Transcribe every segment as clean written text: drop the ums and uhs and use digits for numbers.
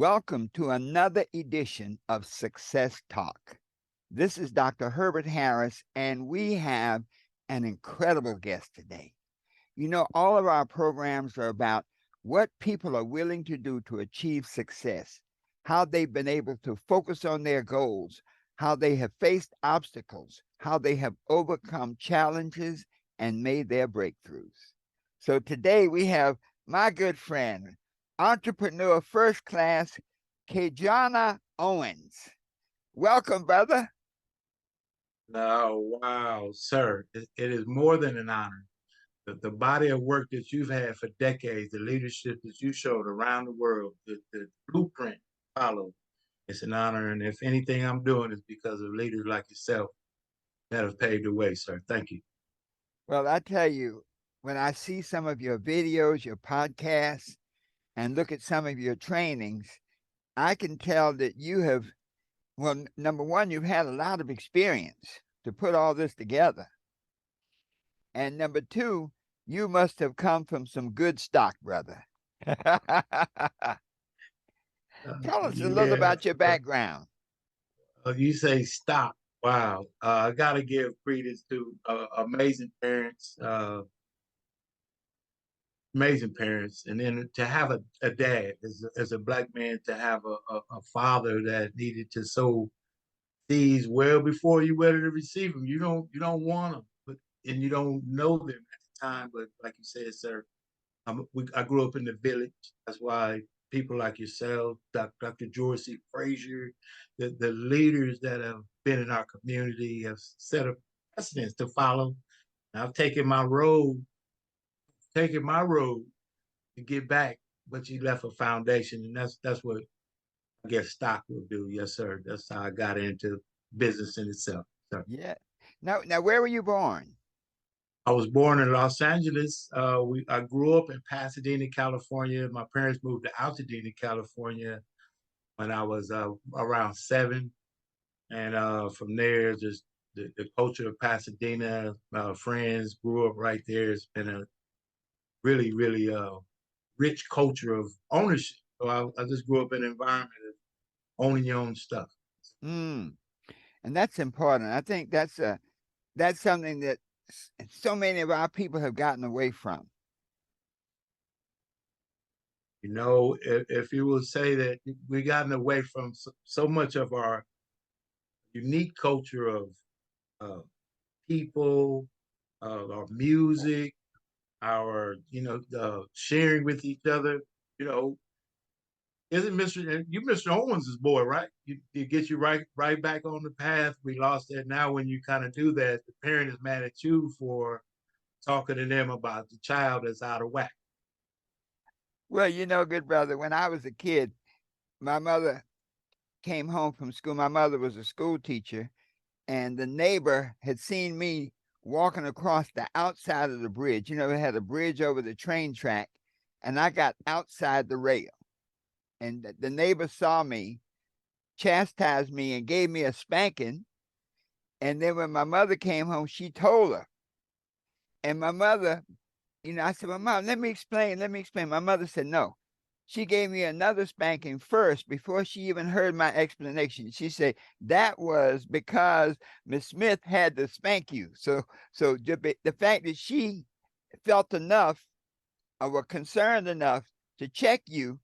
Welcome to another edition of Success Talk. This is Dr. Herbert Harris, and we have an incredible guest today. You know, all of our programs are about what people are willing to do to achieve success, how they've been able to focus on their goals, how they have faced obstacles, how they have overcome challenges and made their breakthroughs. So today we have my good friend, entrepreneur first class, KeJohnna Owens. Welcome, brother. Oh, wow, sir. It is more than an honor. The body of work that you've had for decades, the leadership that you showed around the world, the blueprint followed, it's an honor. And if anything I'm doing is because of leaders like yourself that have paved the way, sir. Thank you. Well, I tell you, when I see some of your videos, your podcasts, and look at some of your trainings, I can tell that you have, well, number one, you've had a lot of experience to put all this together. And number two, you must have come from some good stock, brother. Tell us a little Yeah, about your background. you say stop. Wow. I got to give credence to amazing parents, and then to have a dad as a black man, to have a father that needed to sow seeds well before you ready to receive them. You don't want them, and you don't know them at the time. But like you said, sir, I grew up in the village. That's why people like yourself, Dr. George C. Frazier, the leaders that have been in our community have set a precedence to follow. And I've taken my road to get back, but you left a foundation, and that's what I guess stock will do. Yes, sir. That's how I got into business in itself. So Yeah. Now, where were you born? I was born in Los Angeles. I grew up in Pasadena, California. My parents moved to Altadena, California when I was around 7, and from there, just the culture of Pasadena, friends grew up right there. It's been a really, really rich culture of ownership. So I just grew up in an environment of owning your own stuff. Mm, and that's important. I think that's something that so many of our people have gotten away from. If you will say that we gotten away from so much of our unique culture of uh, people, our music, our sharing with each other. You know, isn't Mr. Owens' boy, right? You get you right back on the path. We lost that. Now when you kind of do that, the parent is mad at you for talking to them about the child that's out of whack. Well, you know, good brother, when I was a kid, my mother came home from school. My mother was a school teacher, and the neighbor had seen me walking across the outside of the bridge. You know, it had a bridge over the train track, and I got outside the rail. And the neighbor saw me, chastised me, and gave me a spanking. And then when my mother came home, she told her. And my mother, I said, well, Mom, let me explain. Let me explain. My mother said, no. She gave me another spanking first before she even heard my explanation. She said, that was because Miss Smith had to spank you. So the fact that she felt enough or were concerned enough to check you,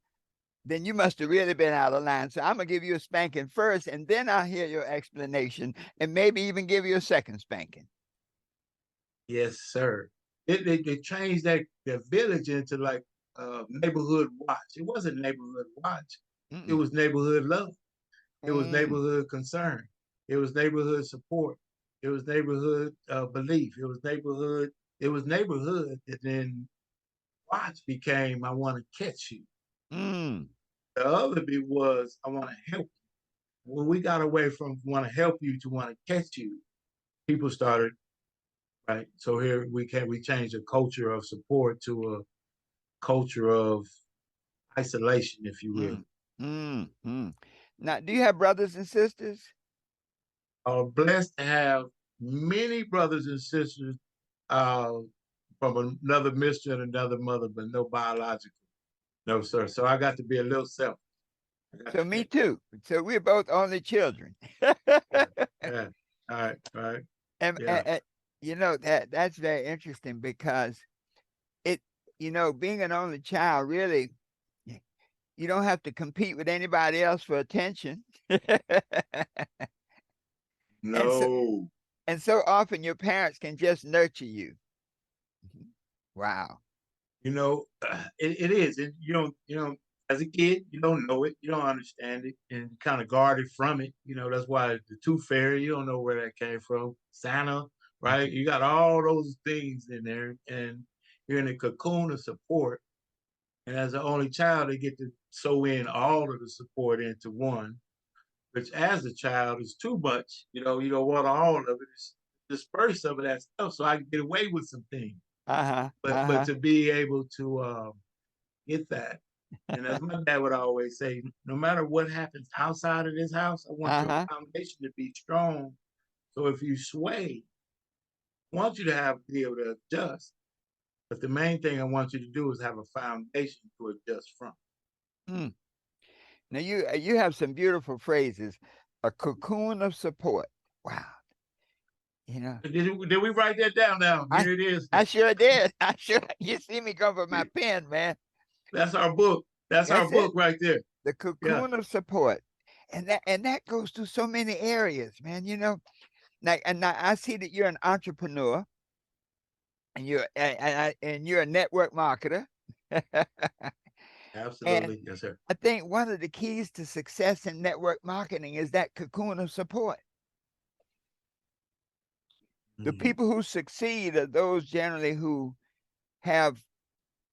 then you must have really been out of line. So I'm going to give you a spanking first, and then I'll hear your explanation and maybe even give you a second spanking. Yes, sir. They changed that village into like neighborhood watch. It wasn't neighborhood watch. It Mm-mm. was neighborhood love. It was Mm. neighborhood concern. It was neighborhood support. It was neighborhood belief. It was neighborhood. It was neighborhood. And then watch became I want to catch you. Mm. The other bit was I want to help you. When we got away from want to help you to want to catch you, people started right. So here we changed the culture of support to a culture of isolation, if you will. Mm. Mm. Mm. Now, do you have brothers and sisters? Are blessed to have many brothers and sisters uh, from another mister and another mother, but no biological. No, sir. So I got to be a little selfish. So me too. So we're both only children. Yeah, yeah. All right, all right. Yeah. And you know that's very interesting because it being an only child really you don't have to compete with anybody else for attention. and so No. and so often your parents can just nurture you. Mhm. Wow. You know, it is. And you don't, as a kid, you don't know it, you don't understand it, and kind of guarded from it. That's why the Tooth Fairy, you don't know where that came from. Santa, right? Mhm. You got all those things in there, and you're in a cocoon of support. And as the only child, they get to sew in all of the support into one, which as a child is too much. You don't want all of it. It's disperse some of that stuff so I can get away with some things. Uh-huh. But Uh-huh. to be able to get that. And as my dad would always say, no matter what happens outside of this house, I want your Uh-huh. foundation to be strong. So if you sway, I want you to be able to adjust. But the main thing I want you to do is have a foundation to adjust from. Hmm. Now you have some beautiful phrases. A cocoon of support. Wow. You know, Did we write that down now? I Here it is. I sure did. I sure you see me go for my pen, man. That's our book. That's our That's it. book right there. The Yeah, cocoon of support. And that goes through so many areas, man. Now I see that you're an entrepreneur and you're a network marketer. And absolutely. Yes, sir. I think one of the keys to success in network marketing is that cocoon of support. The Mhm. people who succeed are those generally who have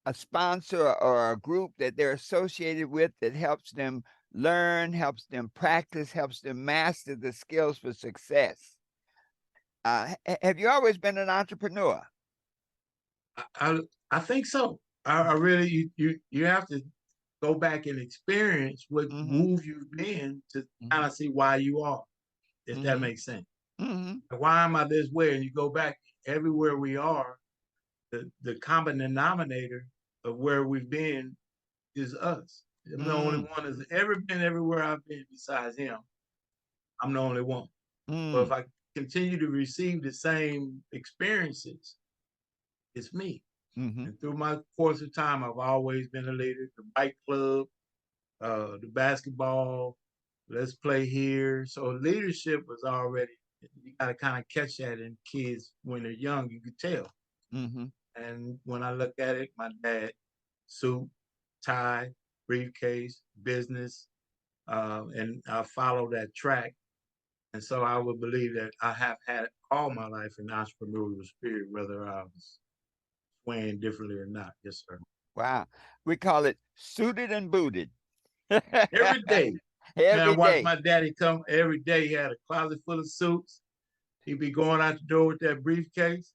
a sponsor or a group that they're associated with that helps them learn, helps them practice, helps them master the skills for success. Have you always been an entrepreneur? I think so. I really you have to go back and experience what Mm-hmm. move you've been to kind Mm-hmm. of see why you are, if that Mm-hmm. makes sense. Mm-hmm. Why am I this way? And you go back everywhere we are, the common denominator of where we've been is us. I'm the only Mm-hmm. one that's ever been everywhere I've been besides him. I'm the only one. So if Mm-hmm. I continue to receive the same experiences, it's me. Mm-hmm. And through my course of time, I've always been a leader. The bike club, the basketball, let's play here. So leadership was already, you got to kind of catch that in kids when they're young, you could tell. Mm-hmm. And when I look at it, my dad, suit, tie, briefcase, business, and I follow that track. And so I would believe that I have had all my life an entrepreneurial spirit, whether I was swaying differently or not. Yes, sir. Wow. We call it suited and booted. Every day, man, I Every watched day. my daddy come every day. He had a closet full of suits. He'd be going out the door with that briefcase.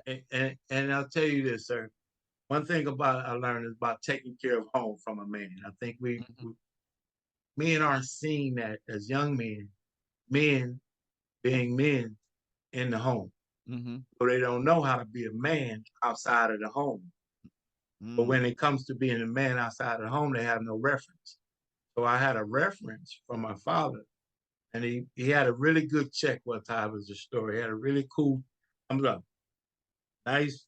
And I'll tell you this, sir. One thing about I learned is about taking care of home from a man. I think Mm-hmm. we men aren't seeing that as young men being men in the home. Mm-hmm. So they don't know how to be a man outside of the home. But Mm-hmm. when it comes to being a man outside of the home, they have no reference. So I had a reference from my father, and he had a really good check one time. Was the story. He had a really cool, I'm up, nice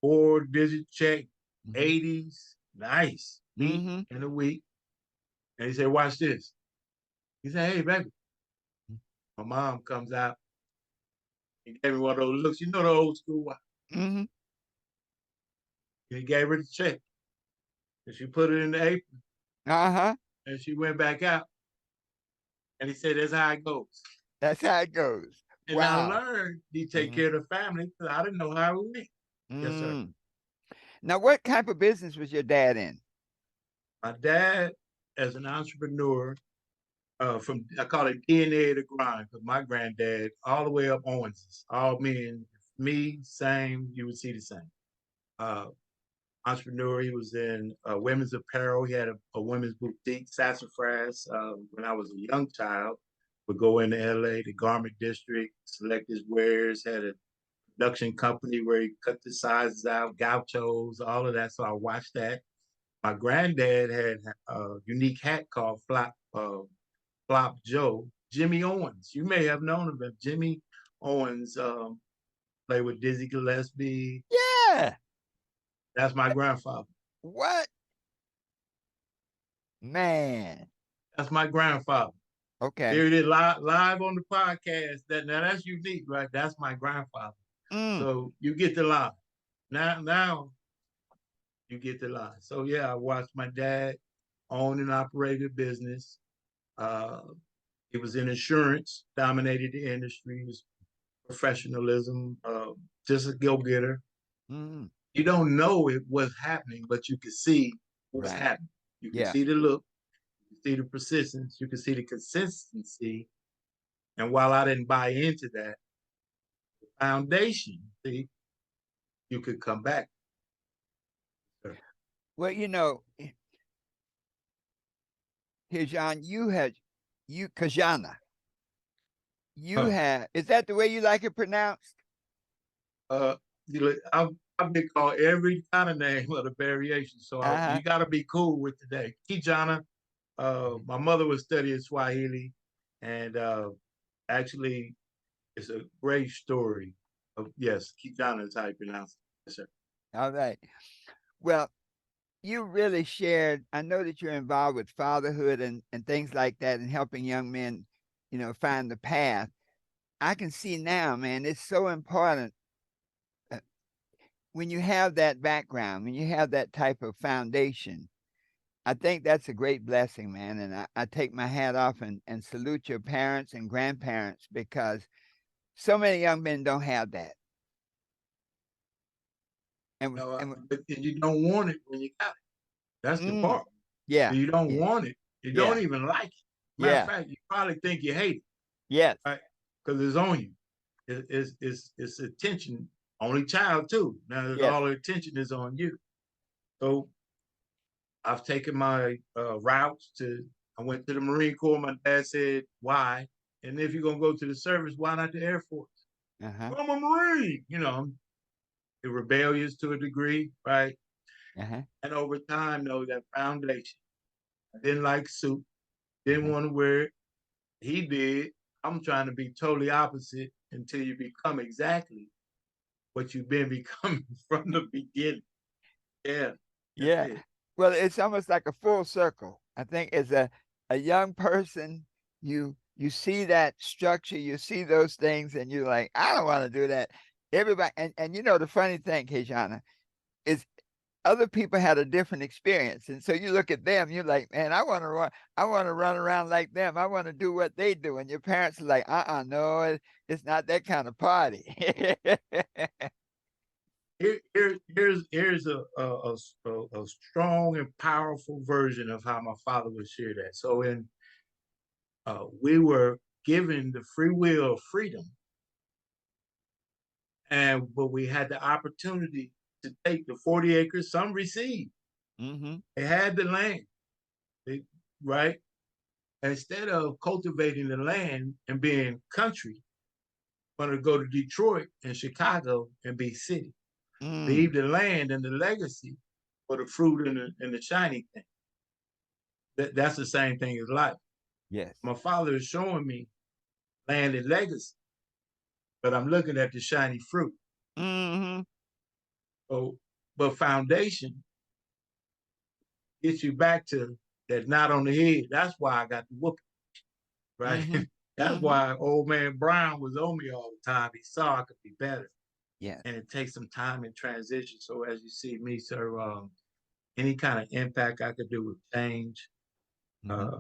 4-digit check, Mm-hmm. 80s, nice meet Mm-hmm. in a week. And he said, "Watch this." He said, "Hey, baby." My mom comes out and gave me one of those looks. You know the old school one. Mm-hmm. And he gave her the check, and she put it in the apron, Uh-huh. and she went back out. And he said, "That's how it goes." That's how it goes. And I Wow. learned he take Mm-hmm. care of the family because I didn't know how it went. Yes, sir. Mm. Now, what type of business was your dad in? My dad, as an entrepreneur, from I call it DNA of the grind, because my granddad, all the way up Owens, all men, me, same, you would see the same. Uh, Entrepreneur, he was in women's apparel. He had a women's boutique, Sassafras. When I was a young child, would go into LA, the garment district, select his wares, had a production company where he cut the sizes out, gauchos, all of that. So I watched that. My granddad had a unique hat called Flop Joe. Jimmy Owens. You may have known him, but Jimmy Owens played with Dizzy Gillespie. Yeah. That's my grandfather. What? Man. That's my grandfather. Okay. Here it is live on the podcast. Now that's unique, right? That's my grandfather. Mm. So you get the lie. Now you get the lie. So yeah, I watched my dad own and operate a business. Uh, he was in insurance, dominated the industry, was professionalism, just a go-getter. Mm. You don't know it was happening, but you can see what's Right. happening. You can Yeah. see the look, you can see the persistence, you can see the consistency. And while I didn't buy into that, the foundation, see, you could come back. Well, KeJohn, KeJohnna, Huh. is that the way you like it pronounced? Uh, I've been called every kind of name of the variation, so Uh-huh. you got to be cool with today. KeJohnna, my mother was studying Swahili, and actually, it's a great story. Yes, KeJohnna is how you pronounce it. Yes, sir. All right. Well, you really shared. I know that you're involved with fatherhood and things like that and helping young men, find the path. I can see now, man, it's so important uh, when you have that background, when you have that type of foundation. I think that's a great blessing, man. And I take my hat off and salute your parents and grandparents because so many young men don't have that. And, No, and but you don't want it when you got it. That's the mm, part. yeah, You don't yeah, want it. You don't yeah, even like it. Matter of yeah, fact, you probably think you hate it, yes, right? Because it's on you. It's attention. Only child too. Now yes, all the attention is on you. So I've taken my routes to. I went to the Marine Corps. My dad said, "Why?" And if you're gonna go to the service, why not the Air Force? uh-huh, Well, I'm a Marine. Rebellious to a degree, right? uh-huh, And over time, though, that foundation. I didn't like soup. Didn't uh-huh. want to wear it. He did. I'm trying to be totally opposite until you become exactly what you've been becoming from the beginning. Yeah, that's Yeah. it. Well, it's almost like a full circle. I think as a young person, you see that structure, you see those things, and you're like, I don't want to do that. Everybody, and the funny thing, KeJohnna, is other people had a different experience. And so you look at them, you're like, man, I want to run around like them. I want to do what they do. And your parents are like, no, it's not that kind of party. Here's a strong and powerful version of how my father would share that. So we were given the free will of freedom, but we had the opportunity to take the 40 acres. Some received. Hmm. They had the land, they, right? Instead of cultivating the land and being country, want to go to Detroit and Chicago and be city. Mm. Leave the land and the legacy for the fruit and the shiny thing. That's the same thing as life. Yes. My father is showing me land and legacy, but I'm looking at the shiny fruit. Hmm. So, but foundation gets you back to that knot on the head. That's why I got the whooping, right? Hmm. That's Hmm. why old man Brown was on me all the time. He saw I could be better. Yes. And it takes some time in transition. So as you see me, sir, any kind of impact I could do with change, Hmm. uh,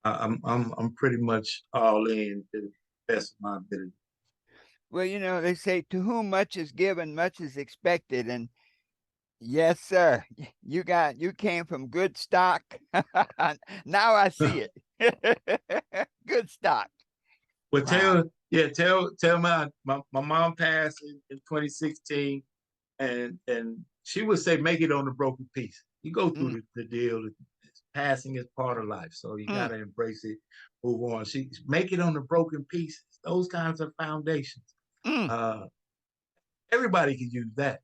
I'm pretty much all in to the best of my ability. Well, they say to whom much is given, much is expected. And yes, sir, you came from good stock. Now I see it. Good stock. But Wow. tell my mom passed in 2016, and she would say make it on the broken piece. You go through Mm, the deal. Passing is part of life, so you got mm, to embrace it, move on. She make it on the broken pieces. Those kinds of foundations. mm. Uh, Everybody can use that.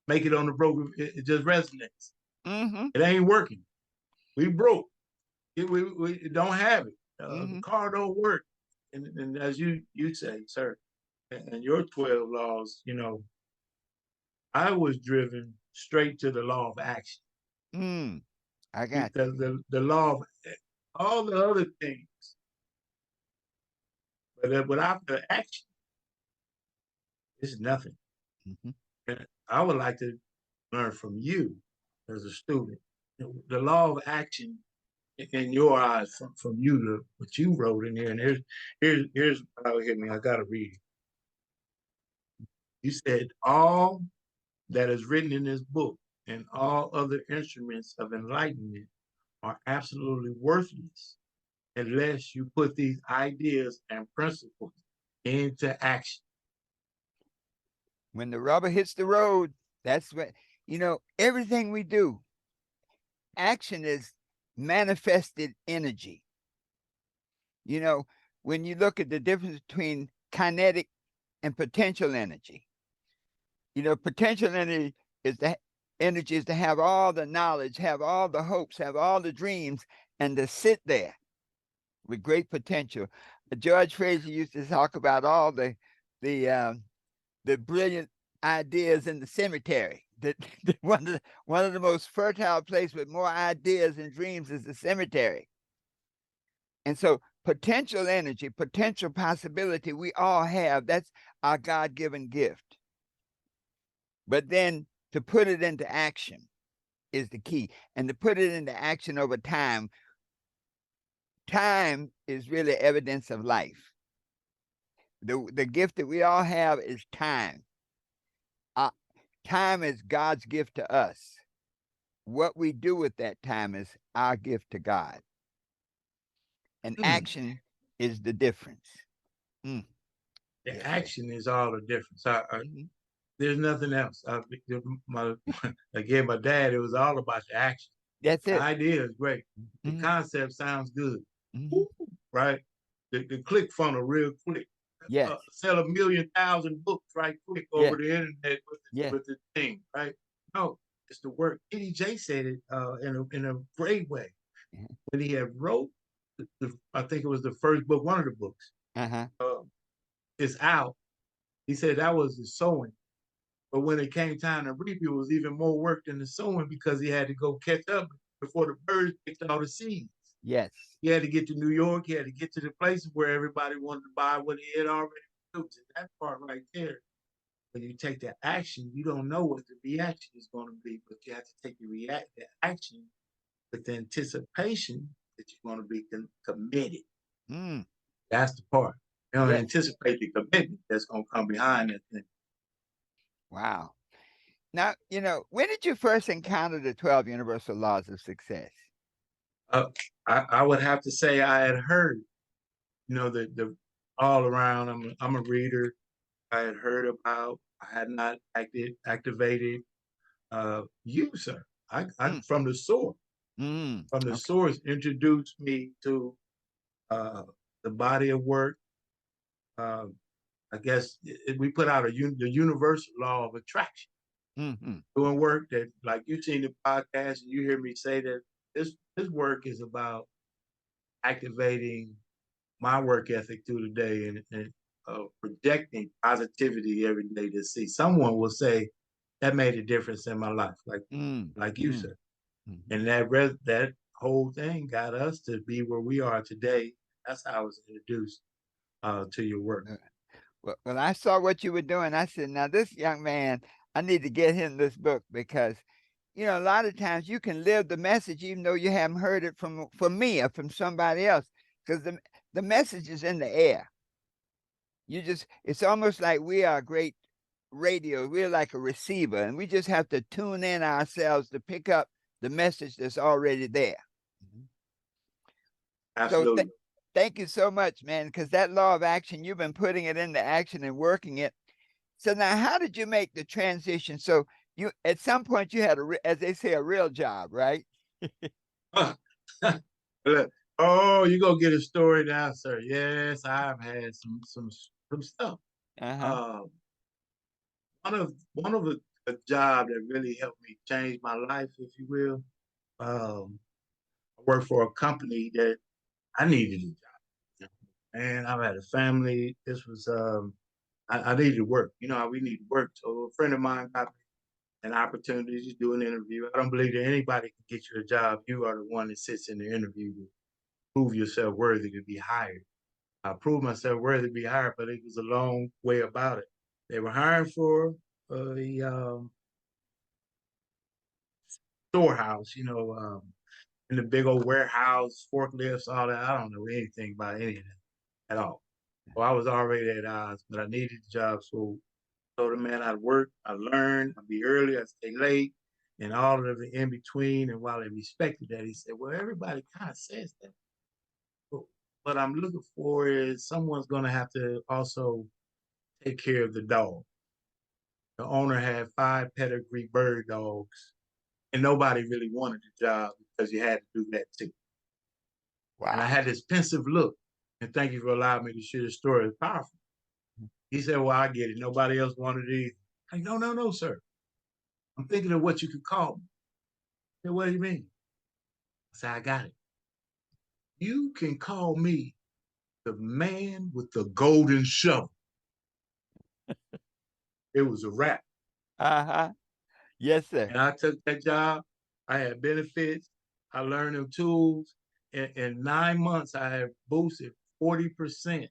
Make it on the broken. It just resonates. Mm-hmm. It ain't working. We broke. We don't have it. The Mm-hmm. car don't work. And as you say, sir, and your 12 laws, I was driven straight to the law of action. Mm. I got Because the law of all the other things, but without the action, it's nothing. you. Mm-hmm. And I would like to learn from you as a student. The law of action in your eyes from you to what you wrote in here. And here's how it hit me. I gotta read it. You said all that is written in this book and all other instruments of enlightenment are absolutely worthless unless you put these ideas and principles into action. When the rubber hits the road, that's what, everything we do, action is manifested energy. You know, when you look at the difference between kinetic and potential energy, potential energy is to have all the knowledge, have all the hopes, have all the dreams, and to sit there with great potential. George Fraser used to talk about all the the brilliant ideas in the cemetery. That one of the most fertile places with more ideas and dreams is the cemetery. And so potential energy, potential possibility, we all have. That's our God-given gift. But then to put it into action is the key. And to put it into action over time, time is really evidence of life. The gift that we all have is time. Uh, Time is God's gift to us. What we do with that time is our gift to God. And Mm. action is the difference. Mm. The Yes, sir. action is all the difference. Mhm. There's nothing else. My, again, my dad, it was all about the action. That's The it. idea is great. The Mhm. concept sounds good, Mhm. right? The click funnel real quick. Yes. Sell 1,000,000 books right quick over Yes. the internet Yes. with the thing, right? No, it's the work. EDJ said it in a great way Mhm. when he had wrote. I think it was the first book, one of the books. Uh-huh. Uh, is out. He said that was the sowing. But when it came time to reap, it was even more work than the sowing because he had to go catch up before the birds picked all the seeds. Yes. He had to get to New York. He had to get to the places where everybody wanted to buy what he had already produced. And that part right there, when you take that action, you don't know what the reaction is going to be, but you have to take the action with the anticipation that you're going to be committed. Mm. That's the part. You don't Yes. anticipate the commitment that's going to come behind that thing. Wow. Now, when did you first encounter the 12 universal laws of success? Uh, I would have to say I had heard, the all around. I'm a reader. I had heard about. I had not activated. You, sir. I Mm. from the source. Mm. From the Okay. source introduced me to uh, the body of work. Uh, I guess we put out the universal law of attraction. Mm-hmm. Doing work that, like you've seen the podcast, and you hear me say that this work is about activating my work ethic through the day and projecting positivity every day to see. Someone will say that made a difference in my life, Mm. like you Mm. said, Mm-hmm. and that whole thing got us to be where we are today. That's how I was introduced to your work. Well, when I saw what you were doing, I said, now this young man, I need to get him this book because, a lot of times you can live the message even though you haven't heard it from me or from somebody else because the message is in the air. It's almost like we are great radio. We're like a receiver and we just have to tune in ourselves to pick up the message that's already there. Mhm. So Absolutely. thank you so much, man, because that law of action, you've been putting it into action and working it. So now, how did you make the transition? So you, at some point, you had as they say, a real job, right? Oh, you go get a story now, sir. Yes, I've had some stuff. Uh huh. Uh, one of the a job that really helped me change my life, if you will. I worked for a company that I needed a job. And I've had a family. This was I needed to work. You know how we need to work. So a friend of mine got me an opportunity to do an interview. I don't believe that anybody can get you a job. You are the one that sits in the interview to prove yourself worthy to be hired. I proved myself worthy to be hired, but it was a long way about it. They were hiring for the storehouse, in the big old warehouse, forklifts, all that. I don't know anything about any of that at all. Well, I was already at odds, but I needed a job. So I told the man I'd work, I learned, I'd be early, I'd stay late, and all of the in between. And while he respected that, he said, well, everybody kind of says that. But what I'm looking for is someone's going to have to also take care of the dog. The owner had 5 pedigree bird dogs, and nobody really wanted the job because you had to do that too. And I Wow. had this pensive look. And thank you for allowing me to share the story. It's powerful. He said, well, I get it. Nobody else wanted it either. I'm like, no, no, no, sir. I'm thinking of what you could call me. I said, what do you mean? I said, I got it. You can call me the man with the golden shovel. It was a wrap. Uh-huh. Yes, sir. And I took that job. I had benefits. I learned them tools. In 9 months, I had boosted 40%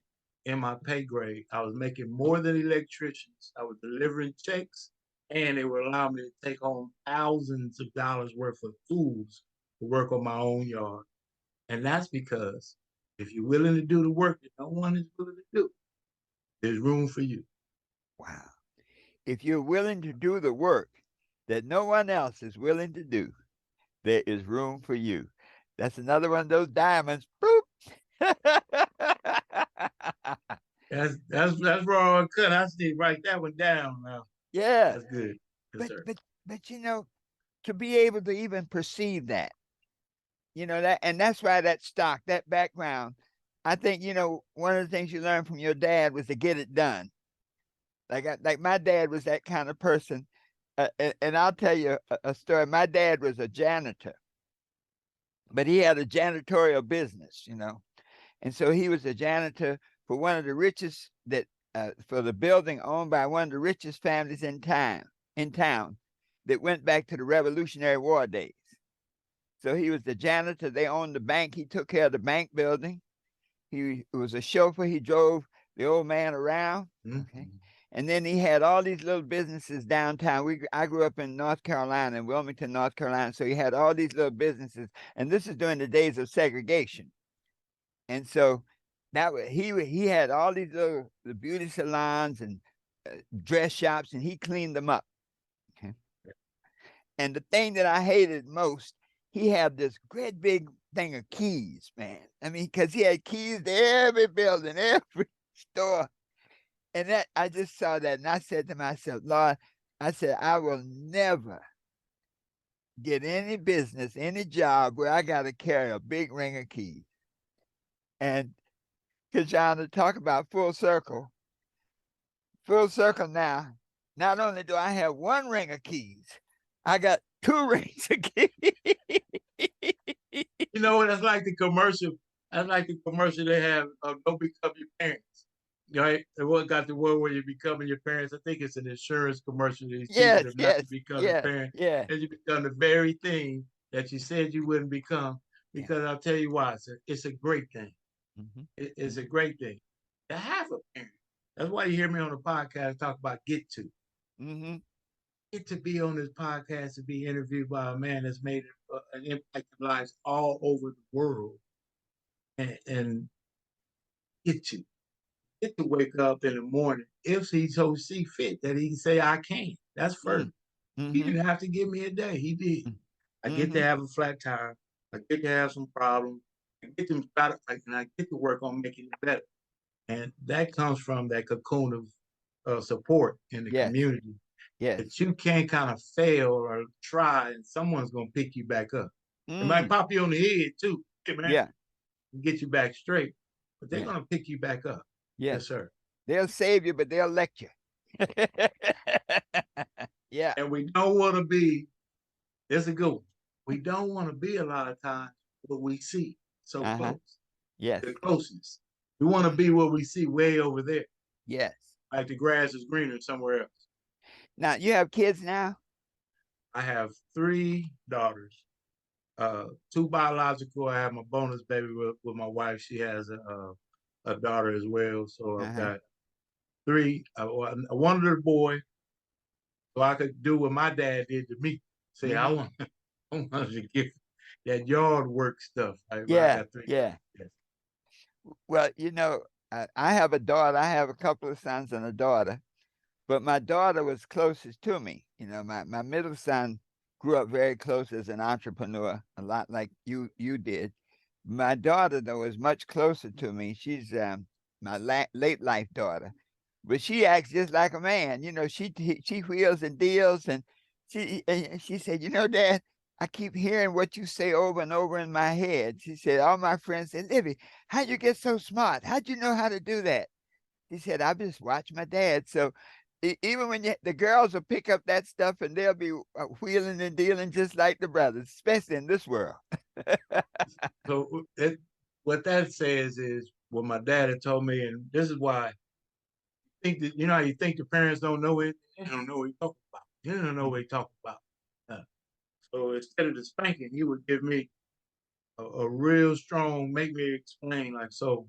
in my pay grade. I was making more than electricians. I was delivering checks, and they would allow me to take home thousands of dollars worth of tools to work on my own yard. And that's because if you're willing to do the work that no one is willing to do, there's room for you. Wow. If you're willing to do the work that no one else is willing to do, there is room for you. That's another one of those diamonds. Boop. That's wrong cut. I see write that one down now. Yeah. That's good. Yes, But sir. but but to be able to even perceive that, that, and that's why that stock, that background, I think, one of the things you learn from your dad was to get it done. Like my dad was that kind of person. And I'll tell you a story. My dad was a janitor, but he had a janitorial business. And so he was a janitor for one of the richest for the building owned by one of the richest families in town that went back to the Revolutionary War days. So he was the janitor. They owned the bank. He took care of the bank building. He was a chauffeur. He drove the old man around. Okay. Mm-hmm. And then he had all these little businesses downtown. I grew up in North Carolina, in Wilmington, North Carolina. So he had all these little businesses. And this is during the days of segregation. And so he had all these the beauty salons and dress shops, and he cleaned them up. Okay. And the thing that I hated most, he had this great big thing of keys, man. I mean, because he had keys to every building, every store. And that I just saw that, and I said to myself, Lord, I said, I will never get any business, any job where I got to carry a big ring of keys. And KeJohnna, talk about full circle now. Not only do I have one ring of keys, I got two rings of keys. You know what? That's like the commercial. That's like the commercial they have. Don't become your parents. Right? And what got the one where you're becoming your parents? I think it's an insurance commercial. It's cheaper Yes, than not yes, to become a yes, parent, yeah. and you become the very thing that you said you wouldn't become. Yeah. Because I'll tell you why. It's a great thing. Mm-hmm. It's a Mm-hmm. great thing to have a parent. That's why you hear me on the podcast talk about Mm-hmm. get to be on this podcast to be interviewed by a man that's made an impact in lives all over the world, and get to wake up in the morning if he so see fit that he can say I can. That's first. He Mm-hmm. didn't have to give me a day. He did. I get to Mm-hmm. have a flat tire. I get to have some problems. I get to try to, and I get to work on making it better. And that comes from that cocoon of support in the Yes, community yes. that you can't kind of fail or try, and someone's gonna pick you back up. It might Mm. pop you on the head too, hey man, Yeah, and get you back straight, but they're yeah, gonna pick you back up. yes. Yes, sir. They'll save you, but they'll lecture. Yeah. And we don't want to be, it's a good one. We don't want to be a lot of times what we see so Uh-huh. close, Yes. the closeness. We want to be what we see way over there, Yes. like the grass is greener somewhere else. Now you have kids now? I have 3 daughters, two biological. I have my bonus baby with my wife. She has a daughter as well. So I've Uh-huh. got 3. I wanted a boy so I could do what my dad did to me. Say, I Mm-hmm. want, I wanted to get that yard work stuff. But I Yeah. got 3 Yeah. daughters. Yes. Well, I have a daughter. I have a couple of sons and a daughter, but my daughter was closest to me. My middle son grew up very close as an entrepreneur, a lot like you did. My daughter, though, is much closer to me. She's my late life daughter, but she acts just like a man. She wheels and deals, and she said, Dad, I keep hearing what you say over and over in my head. She said, all my friends say, Livy, how'd you get so smart? How'd you know how to do that? He said, I just watch my dad. So even when the girls will pick up that stuff and they'll be wheeling and dealing just like the brothers, especially in this world. So what that says is what my dad had told me, and this is why I think that how you think the parents don't know it, they don't know what you talking about. They don't know what you talking about. Uh, so instead of the spanking, he would give me a real strong, make me explain like so.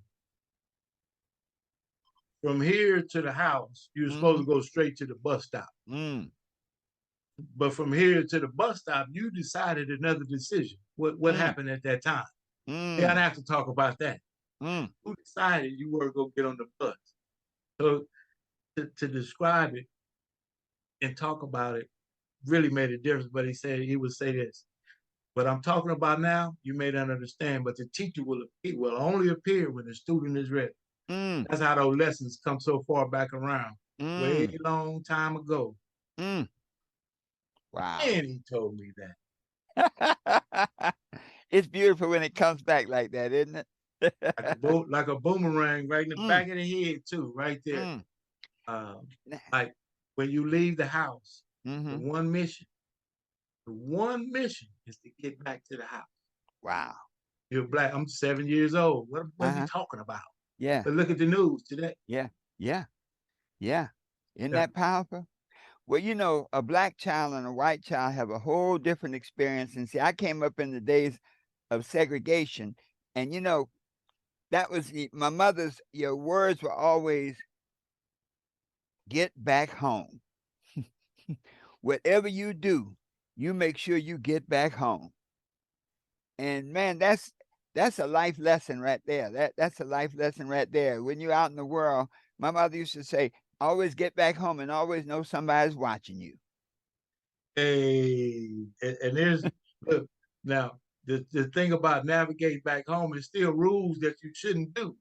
From here to the house, you're supposed Mm-hmm. to go straight to the bus stop. Mm, But from here to the bus stop, you decided another decision. What mm, happened at that time? We gotta mm, have to talk about that. mm, Who decided you were gonna get on the bus? So to describe it and talk about it really made a difference. But he would say this. What I'm talking about now, you may not understand, but the teacher will only appear when the student is ready. mm, That's how those lessons come so far back around. Way mm, long time ago. mm. Wow. And he told me that. It's beautiful when it comes back like that, isn't it? Like a boomerang right in the Mm, back of the head, too, right there. mm. Um, like when you leave the house, the Mm-hmm. one mission is to get back to the house. Wow. You're black. I'm 7 years old. What are you Uh-huh. talking about? Yeah. But look at the news today. Yeah. Yeah. Yeah. Isn't Yeah. that powerful? Well, a black child and a white child have a whole different experience. And see, I came up in the days of segregation, and that was my mother's. Your words were always get back home. Whatever you do, you make sure you get back home. And man, that's a life lesson right there. That's a life lesson right there. When you're out in the world, my mother used to say, always get back home and always know somebody's watching you. Hey, and there's look now the thing about navigating back home is still rules that you shouldn't do,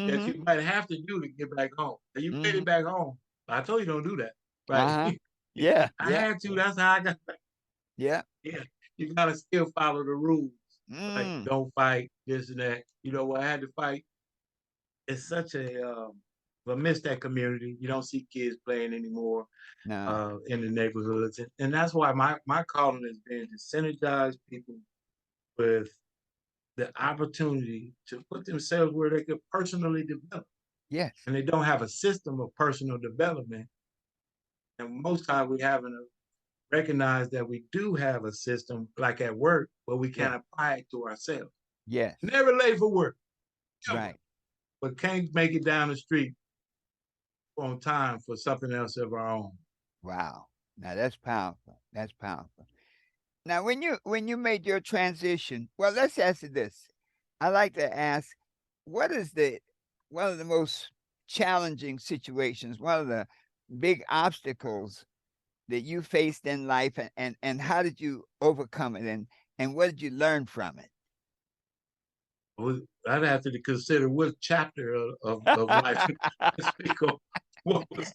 that Mm-hmm. you might have to do to get back home. And you made Mm-hmm. it back home. I told you don't do that, right? Uh-huh. Yeah, I yeah, had to. That's how I got back. yeah. Yeah, you gotta still follow the rules. Like Mm. don't fight this and that. You know what I had to fight? It's such I miss that community. You don't see kids playing anymore No. in the neighborhoods, and that's why my calling has been to synergize people with the opportunity to put themselves where they could personally develop, Yes. and they don't have a system of personal development. And most times we haven't recognized that we do have a system, like at work, but we Yeah. can't apply it to ourselves. Yes. Never late for work, ever, Right. but can't make it down the street on time for something else of our own. Wow. Now that's powerful. That's powerful. Now when you made your transition, well, let's ask you this. I like to ask, what is the one of the most challenging situations, one of the big obstacles that you faced in life, and how did you overcome it, and what did you learn from Well, I'd have to consider what chapter of life to speak of what was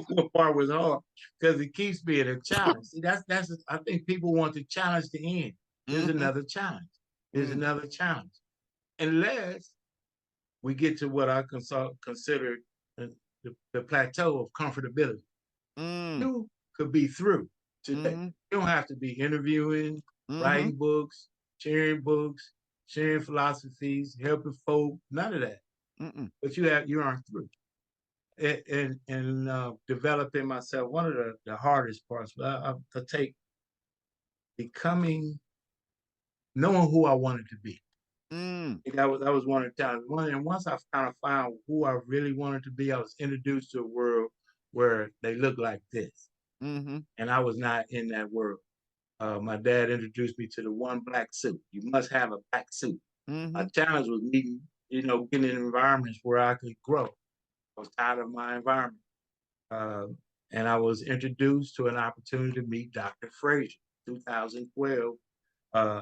what part was hard because it keeps being a challenge. See, that's I think people want to challenge the end. There's it? another challenge. There's Mm, another challenge. Unless we get to what I consider the plateau of comfortability. mm, You could be through today. Mm-hmm. You don't have to be interviewing, Mm-hmm. writing books, sharing philosophies, helping folk, none of that. Mm-mm. But you aren't through. And developing myself, one of the hardest parts, but I take becoming, knowing who I wanted to be. Mm. That was one of the times. And once I kind of found who I really wanted to be, I was introduced to a world where they look like this, Mm-hmm. and I was not in that world. My dad introduced me to the one black suit. You must have a black suit. My Mm-hmm. challenge was meeting, getting in environments where I could grow. I was tired of my environment. Uh, and I was introduced to an opportunity to meet Dr. Frazier, 2012, uh,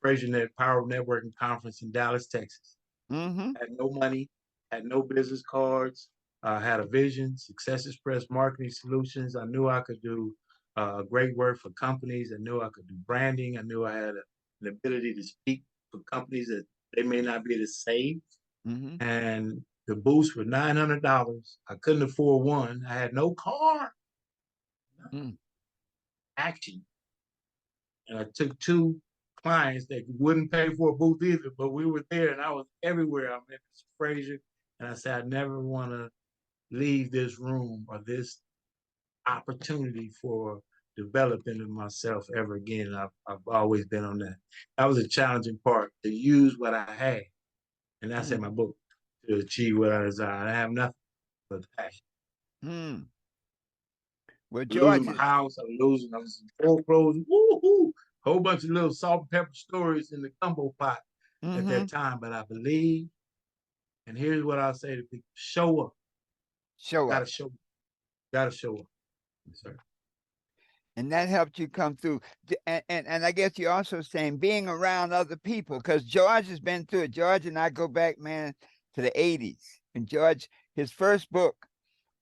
Frazier Net Power Networking Conference in Dallas, Texas. Mm-hmm. Had no money, had no business cards, had a vision, Success Express Marketing Solutions. I knew I could do great work for companies. I knew I could do branding. I knew I had an ability to speak for companies that they may not be able to save. Mm-hmm. And the boost was $900. I couldn't afford one. I had no car. Mm. Action. And I took two clients that wouldn't pay for a booth either, but we were there and I was everywhere. I met Mr. Frazier and I said, I never want to leave this room or this opportunity for developing myself ever again. I've always been on that. That was a challenging part to use what I had. And that's in Mm. my book to achieve what I desire. I have nothing but passion. Mm. Well, Losing George my is. house, I was in foreclosure, woo-hoo, whole bunch of little salt and pepper stories in the combo pot at Mm-hmm. that time. But I believe, and here's what I'll say to people: show up. Show Gotta up. show up. Gotta show up. Yes, sir. And that helped you come through. And I guess you're also saying being around other people, because George has been through it. George and I go back, man, to the 80s. And George, his first book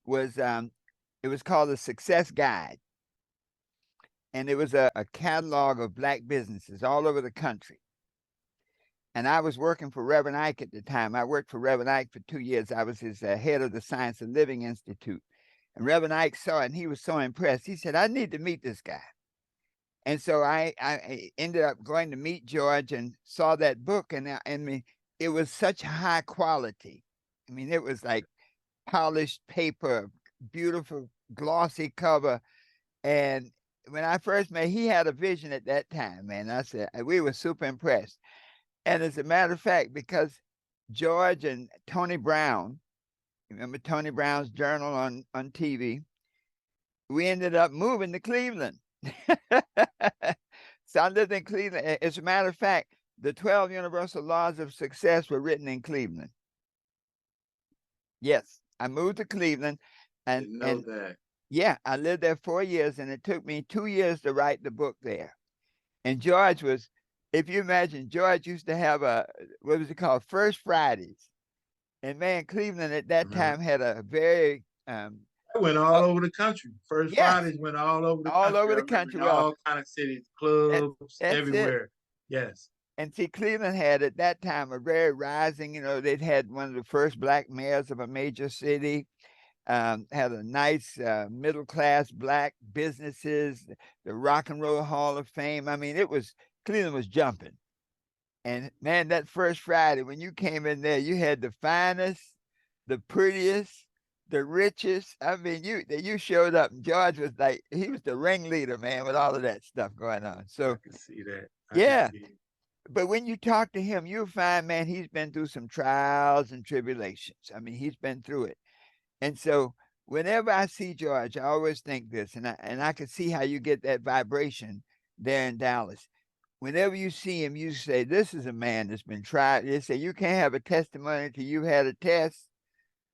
was it was called The Success Guide. And it was a catalog of black businesses all over the country. And I was working for Reverend Ike at the time. I worked for Reverend Ike for 2 years. I was his head of the Science of Living Institute. And Reverend Ike saw it and he was so impressed. He said, I need to meet this guy. And so I ended up going to meet George and saw that book. And I mean, it was such high quality. I mean, it was like polished paper, beautiful, glossy cover. And when I first met, he had a vision at that time, man. I said, we were super impressed. And as a matter of fact, because George and Tony Brown, remember Tony Brown's journal on TV, we ended up moving to Cleveland. So I lived in Cleveland. As a matter of fact, the 12 Universal Laws of Success were written in Cleveland. Yes, I moved to Cleveland, and Didn't know and that. yeah, I lived there 4 years, and it took me 2 years to write the book there. And George was, if you imagine, George used to have a, what was it called, First Fridays. And man, Cleveland at that Uh-huh. time had a very, I went all over the country. First yes, Fridays went all over the all country. over I the remember in country. Well, all kind of cities, that, clubs, that's it. everywhere. Yes. And see, Cleveland had at that time a very rising, they'd had one of the first black mayors of a major city, had a nice middle class black businesses, the Rock and Roll Hall of Fame. I mean, Cleveland was jumping. And man, that first Friday, when you came in there, you had the finest, the prettiest, the richest. I mean, you showed up, and George was like, he was the ringleader, man, with all of that stuff going on. I So can see that. I can yeah, see it. but when you talk to him, you'll find, man, he's been through some trials and tribulations. I mean, he's been through it. And so whenever I see George, I always think this, and I can see how you get that vibration there in Dallas. Whenever you see him, you say, this is a man that's been tried. They say you can't have a testimony until you've had a test.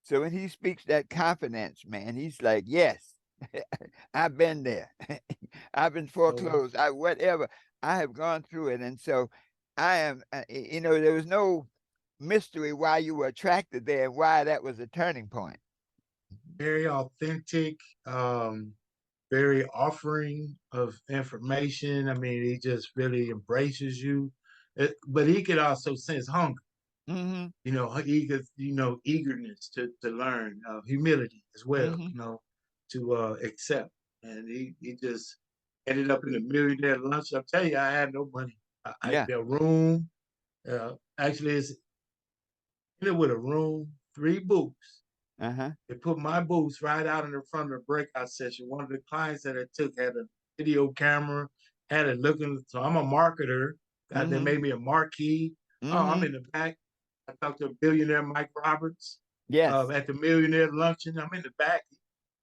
So when he speaks that confidence, man, he's like, yes, I've been there. I've been So foreclosed. Whatever. I have gone through it. And so I am, there was no mystery why you were attracted there and why that was a turning point. very authentic, um, very offering of information. I mean, he just really embraces you. But he could also sense hunger. Mm-hmm. Eagerness to learn, humility as well. Mm-hmm. To accept. and he just ended up in a millionaire lunch. I'll tell you, I had no money. Yeah. The room, actually, it's in it with a room, 3 booths. Uh-huh. They put my booths right out in the front of the breakout session. One of the clients that I took had a video camera, had it looking. So I'm a marketer. They Mm-hmm. made me a marquee. Oh, I'm Mm-hmm. in the back. I talked to a billionaire, Mike Roberts, Yes. at the millionaire luncheon. I'm in the back.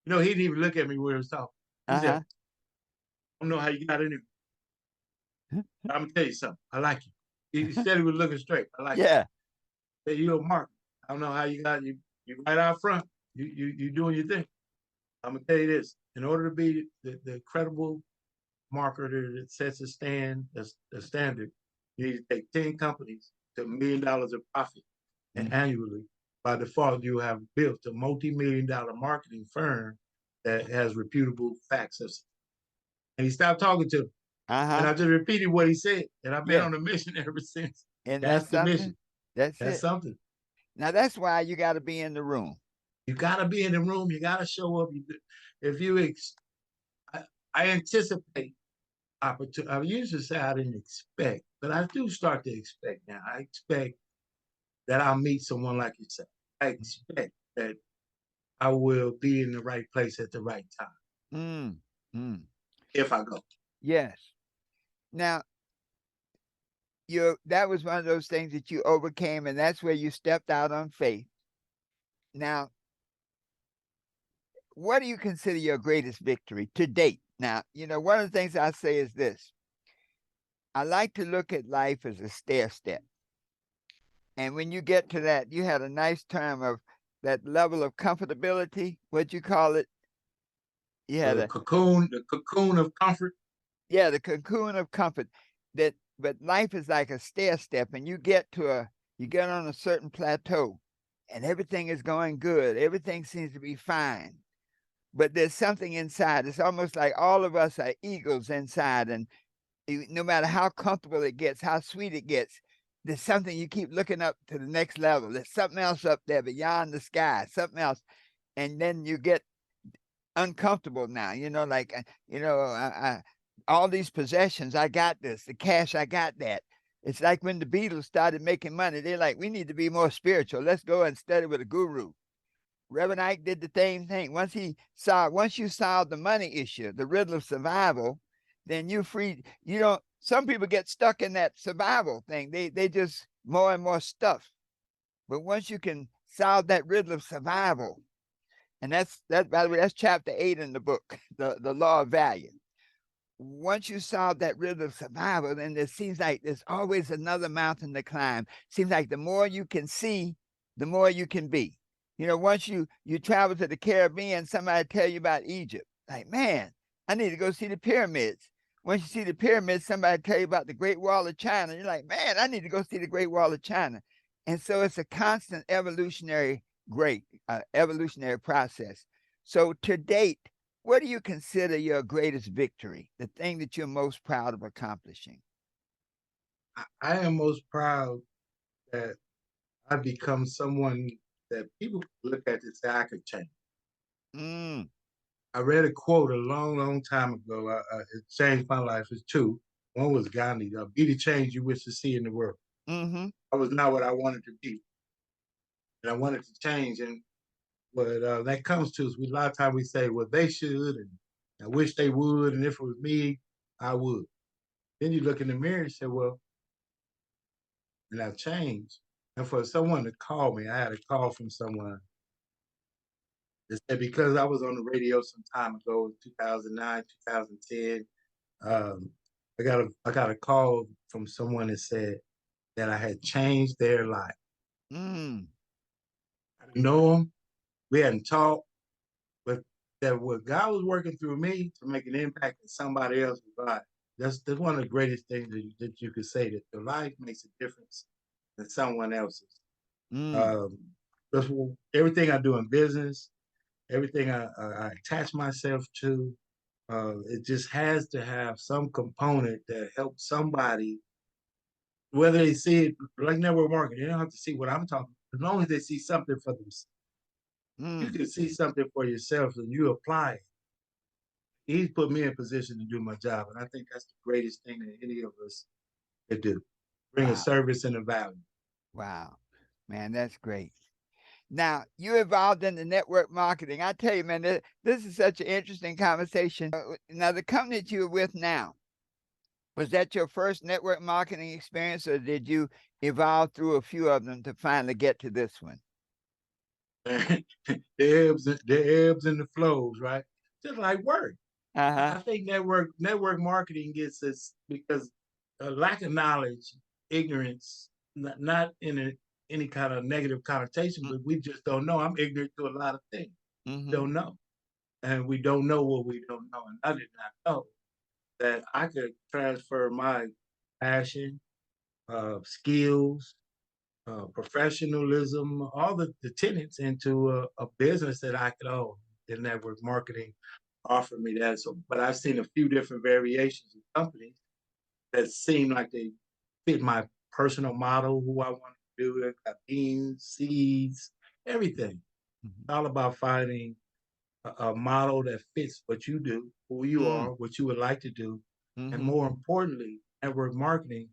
You know, he didn't even look at me when he was talking. He said, Uh-huh. I don't know how you got in here. I'm gonna tell you something. I like you. He said he was looking straight. I like Yeah. you. Hey, you're a marketer. I don't know how you got you. You right out front. You doing your thing. I'm gonna tell you this: in order to be the credible marketer that sets a standard, you need to take 10 companies to $1 million of profit Mm-hmm. annually. By default, you have built a multi-million-dollar marketing firm that has reputable facts. And he stopped talking to me. And Uh-huh. I just repeated what he said. And I've been Yes. on a mission ever since. And That's that's the something. mission. That's That's it. something. Now that's why you got to be in the room. You got to be in the room. You got to show up. If you, I, I anticipate opportunity. I used to say I didn't expect, but I do start to expect now. I expect that I'll meet someone like yourself. I expect that I will be in the right place at the right time Mm. Mm. if I go. Yes. Now, you that was one of those things that you overcame, and that's where you stepped out on faith. Now, what do you consider your greatest victory to date? Now, one of the things I say is this. I like to look at life as a stair step. And when you get to that, you had a nice term of that level of comfortability. What you call it? You had The cocoon of comfort. yeah, the cocoon of comfort. But life is like a stair step, and you get on a certain plateau, and everything is going good. Everything seems to be fine. But there's something inside. It's almost like all of us are eagles inside, and no matter how comfortable it gets, how sweet it gets, there's something you keep looking up to the next level. There's something else up there beyond the sky, something else. And then you get uncomfortable now, like, all these possessions, I got this, the cash, I got that. It's like when the Beatles started making money, they're like, we need to be more spiritual. Let's go and study with a guru. Reverend Ike did the same thing. Once you solve the money issue, the riddle of survival, then you're free. Some people get stuck in that survival thing. They just more and more stuff. But once you can solve that riddle of survival, and that by the way, that's chapter 8 in the book, the law of value. Once you solve that riddle of survival, then it seems like there's always another mountain to climb. Seems like the more you can see, the more you can be. Once you travel to the Caribbean, somebody tell you about Egypt. Like, man, I need to go see the pyramids. Once you see the pyramids, somebody tell you about the Great Wall of China. You're like, man, I need to go see the Great Wall of China. And so it's a constant evolutionary process. So to date, what do you consider your greatest victory? The thing that you're most proud of accomplishing? I am most proud that I've become someone that people look at and say I could change. Mm, I read a quote a long, long time ago. It changed my life. It's two. One was Gandhi, be the change you wish to see in the world. mm-hmm. I was not what I wanted to be. And I wanted to change. And what that comes to is a lot of times we say, well, they should, and I wish they would. And if it was me, I would. Then you look in the mirror and say, well, and I've changed. And for someone to call me, I had a call from someone that said, because I was on the radio some time ago, 2009, 2010, um, I got a call from someone that said that I had changed their life. Mm, I didn't know them. We hadn't talked, but that what God was working through me to make an impact in somebody else's life. That's one of the greatest things that you could say, that your life makes a difference in someone else's. mm, Um, that's everything I do in business, everything I attach myself to. It just has to have some component that helps somebody, whether they see it like network marketing. They don't have to see what I'm talking about. As long as they see something for themselves, you mm. can see something for yourself and you apply it. he's put me in position to do my job. And I think that's the greatest thing that any of us could do. Bring a Wow. service and a value. Wow. Man, that's great. Now, you involved in the network marketing. I tell you, man, this is such an interesting conversation. Now, the company that you're with now, was that your first network marketing experience, or did you evolve through a few of them to finally get to this one? The ebbs and the flows, right? Just like work. Uh-huh. I think network marketing gets us because lack of knowledge, ignorance, not in any kind of negative connotation, but we just don't know. I'm ignorant to a lot of things. Mm-hmm. Don't know, and we don't know what we don't know. And I did not know that I could transfer my passion, skills, professionalism, all the tenets into a business that I could own. The network marketing offered me that. So, but I've seen a few different variations of companies that seem like they fit my personal model, who I want to do it, got beans, seeds, everything. It's all about finding a model that fits what you do, who you Mm-hmm. are, what you would like to do, and Mm-hmm. more importantly, network marketing.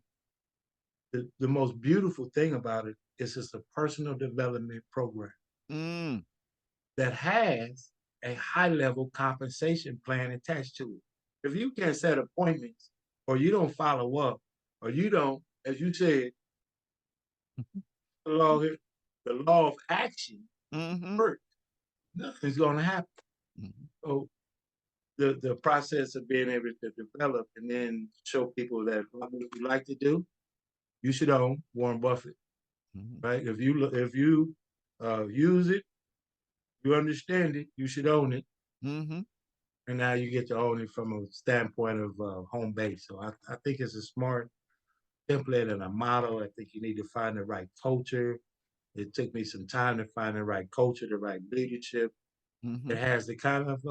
The most beautiful thing about it is it's a personal development program Mm. that has a high level compensation plan attached to it. If you can't set appointments or you don't follow up or you don't, as you said, the law, the law of action Mm-hmm. works, nothing's going to happen. Mm-hmm. So the process of being able to develop and then show people that what you like to do, you should own Warren Buffett, Mm-hmm. right? If you use it, you understand it, you should own it. Mm-hmm. And now you get to own it from a standpoint of home base. So I think it's a smart template and a model. I think you need to find the right culture. It took me some time to find the right culture, the right leadership. Mm-hmm. It has the kind of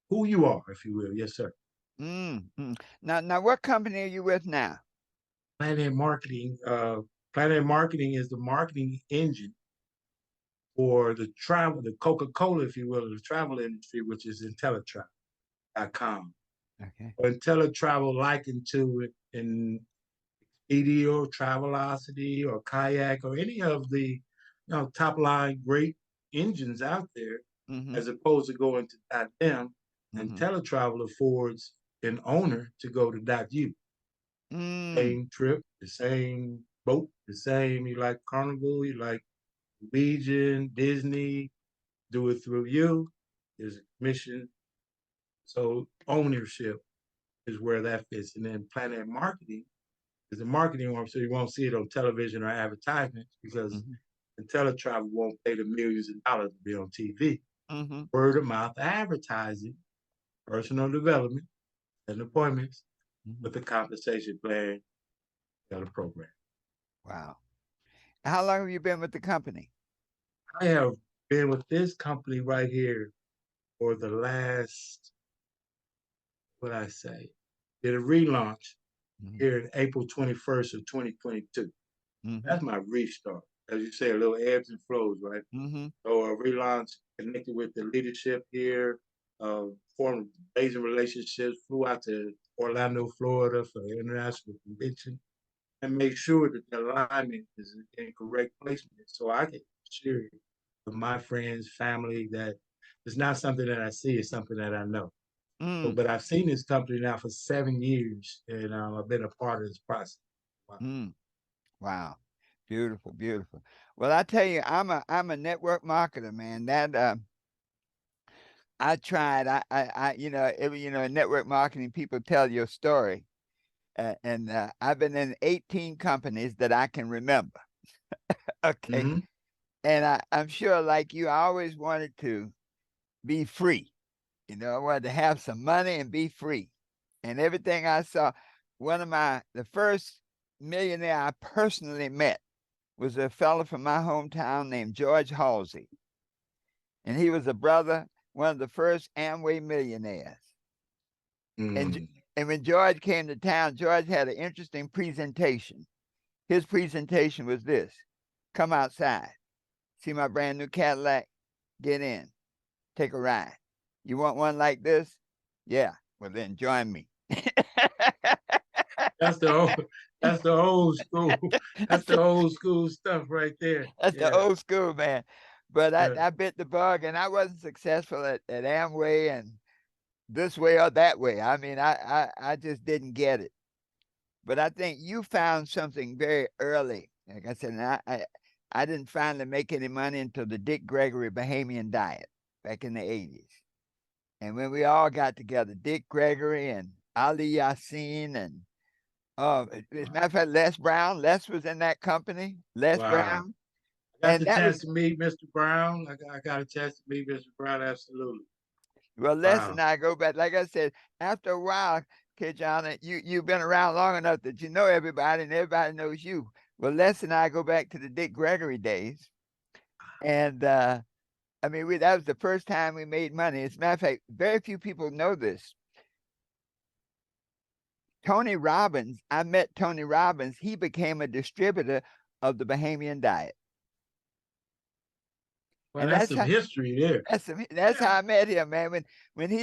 who you are, if you will. Yes, sir. Mm-hmm. Now, what company are you with now? Planet Marketing. Planet Marketing is the marketing engine for the travel, the Coca-Cola, if you will, the travel industry, which is IntelliTravel.com. Okay. Or IntelliTravel likened to it in Expedia or Travelocity or Kayak or any of the top line great engines out there, Mm-hmm. as opposed to going to .them, and Mm-hmm. teletravel affords an owner to go to .u. Mm. Same trip, the same boat, the same. You like Carnival, you like Legion, Disney, do it through you. There's a commission. So ownership is where that fits. And then Planet Marketing is a marketing arm, so you won't see it on television or advertisements because Mm-hmm. IntelliTravel won't pay the millions of dollars to be on TV. Mm-hmm. Word of mouth advertising, personal development, and appointments Mm-hmm. with the compensation plan and the program. Wow. How long have you been with the company? I have been with this company right here for the last, what I say, did a relaunch Mm-hmm. here in April 21st of 2022. Mm-hmm. That's my restart. As you say, a little ebbs and flows, right? Mm-hmm. So a relaunch connected with the leadership here, formed amazing relationships, flew out to Orlando, Florida for the international convention, and make sure that the alignment is in correct placement. So I can share with my friends, family that it's not something that I see, it's something that I know. So, Mm. but I've seen this company now for 7 years, and I've been a part of this process. Wow. Mm. Wow. Beautiful, beautiful. Well, I tell you, I'm a network marketer, man. That I tried. In network marketing, people tell your story, and I've been in 18 companies that I can remember. Okay, Mm-hmm. and I'm sure, like you, I always wanted to be free. I wanted to have some money and be free. And everything I saw, the first millionaire I personally met was a fellow from my hometown named George Halsey. And he was a brother, one of the first Amway millionaires. And, Mm. and when George came to town, George had an interesting presentation. His presentation was this: come outside, see my brand new Cadillac, get in, take a ride. You want one like this? Yeah. Well, then join me. That's the old, that's the old school. That's That's the the, old school stuff right there. that's the Yeah. old school, man. But Yeah. I bit the bug and I wasn't successful at Amway and this way or that way. I mean, I just didn't get it. But I think you found something very early. Like I said, and I didn't finally make any money until the Dick Gregory Bahamian diet back in the 80s. And when we all got together, Dick Gregory and Ali Yassin and as a matter of fact, Les was in that company, Les Wow. Brown. I got And the that chance was, to meet Mr. Brown. I got a chance to meet Mr. Brown. Absolutely. well, Les and Wow. I go back. Like I said, after a while, KeJohnna, you've been around long enough that you know everybody and everybody knows you. Well, Les and I go back to the Dick Gregory days. And I mean, that was the first time we made money. As a matter of fact, very few people know this. Tony Robbins, I met Tony Robbins. He became a distributor of the Bahamian diet. Well, And that's some history there. that's Yeah. how I met him, man. When Wow.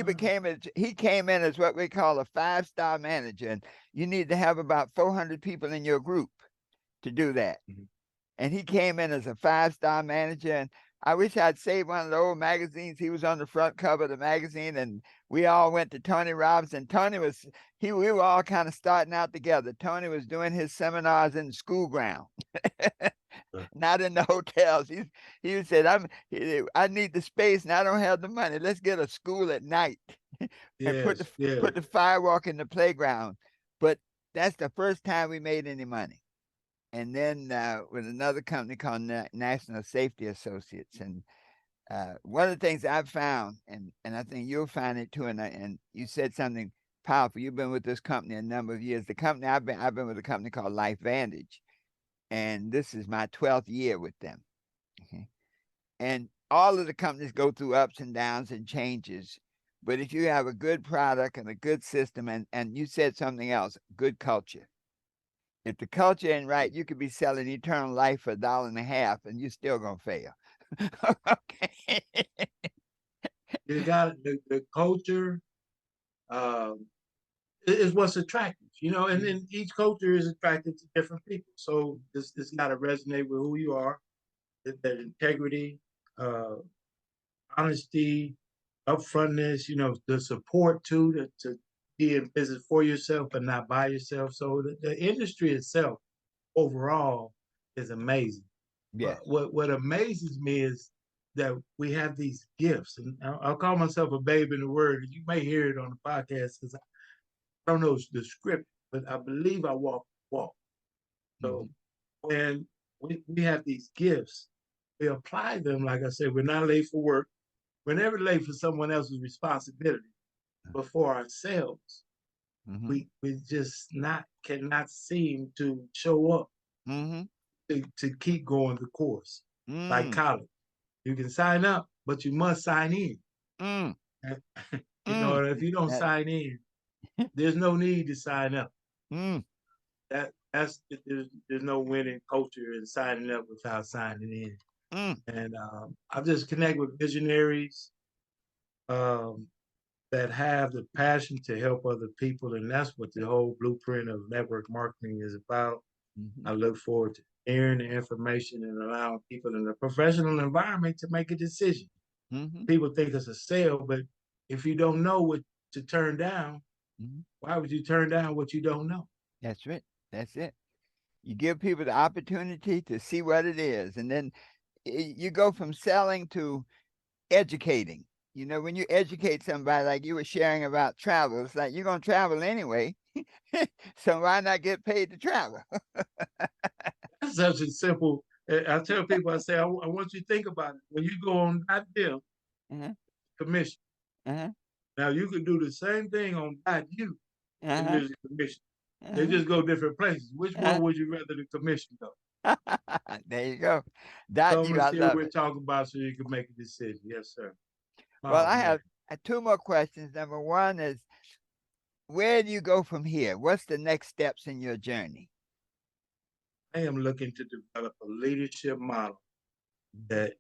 he came in as what we call a 5-star manager, and you need to have about 400 people in your group to do that. Mhm. And he came in as a 5-star manager. And I wish I'd saved one of the old magazines. He was on the front cover of the magazine, and we all went to Tony Robbins. And we were all kind of starting out together. Tony was doing his seminars in the school ground, not in the hotels. He said, I need the space and I don't have the money. Let's get a school at night and Yes. Yes. put the firewalk in the playground. But that's the first time we made any money. And then with another company called National Safety Associates. And one of the things I've found, and I think you'll find it too, and you said something powerful. You've been with this company a number of years. The company I've been with a company called Life Vantage, and this is my 12th year with them. Okay. And all of the companies go through ups and downs and changes. But if you have a good product and a good system, and you said something else, good culture. If the culture ain't right, you could be selling eternal life for $1.50 and you're still gonna fail. Okay. You got the culture. Um, is what's attractive, and then each culture is attractive to different people. So this got to resonate with who you are, that integrity, uh, honesty, upfrontness, the support too, to be in business for yourself but not by yourself. So the industry itself overall is amazing. But Yes. what amazes me is that we have these gifts, and I'll call myself a babe in the word. You may hear it on the podcast because I don't know the script, but I believe I walk. So Mm-hmm. when we have these gifts, we apply them. Like I said, we're not late for work. We're never late for someone else's responsibility, but for ourselves, Mm-hmm. we just not cannot seem to show up Mm-hmm. to keep going the course. Like Mm. college, you can sign up, but you must sign in. Mm. And, Mm. if you don't That, sign in, there's no need to sign up. mm. There's no winning culture in signing up without signing in. Mm. And I just connect with visionaries um, that have the passion to help other people, and that's what the whole blueprint of network marketing is about. Mm-hmm. I look forward to sharing the information and allowing people in a professional environment to make a decision. Mm-hmm. People think it's a sale, but if you don't know what to turn down, Mm-hmm. why would you turn down what you don't know? That's it. That's it. You give people the opportunity to see what it is, and then you go from selling to educating. When you educate somebody, like you were sharing about travel, it's like you're gonna travel anyway, so why not get paid to travel? That's such a simple. I tell people, I say, I want you to think about it. When you go on that bill, Uh-huh. commission. Uh-huh. Now you could do the same thing on .you, and Uh-huh. there's a commission. They Uh-huh. just go different places. Which one Uh-huh. would you rather the commission go? There you go. Dot Come you, and I see what love we're it. talking about so you can make a decision. Yes, sir. Well, Oh I man, have two more questions. Number one is, where do you go from here? What's the next steps in your journey? I am looking to develop a leadership model Mhm. that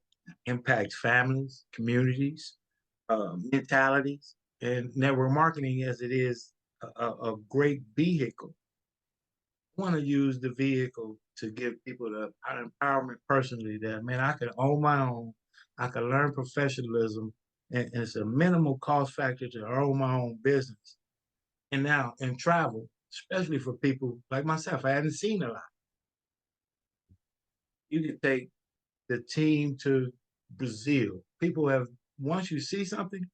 impacts families, communities, mentalities. and network marketing as it is a great vehicle. I want to use the vehicle to give people the empowerment personally that, man, I can own my own, I can learn professionalism, and it's a minimal cost factor to own my own business. And now in travel, especially for people like myself, I hadn't seen a lot. You can take the team to Brazil. People have, once you see something,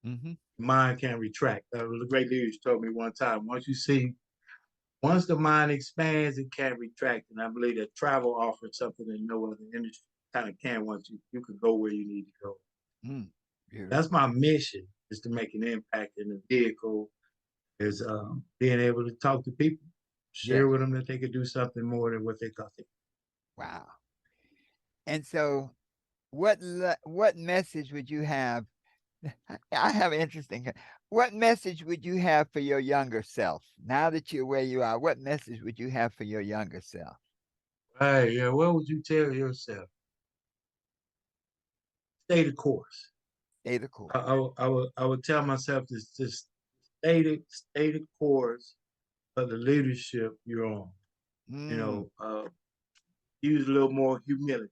Mm-hmm. mind can't retract. The great leaders told me one time, once the mind expands, it can't retract. And I believe that travel offers something that no other industry kind of can. Once you can go where you need to go. Mm. That's Beautiful. my mission, is to make an impact in the vehicle, is being able to talk to people, share Yes. with them that they could do something more than what they thought they Wow. And so, what message would you have? I have an interesting. What message would you have for your younger self now that you're where you are? What message would you have for your younger self? could. Hey, yeah, what would you tell yourself? Stay the course. Stay the course. I would tell myself to just stay the course of the leadership you're on. You Mm, know, use a little more humility,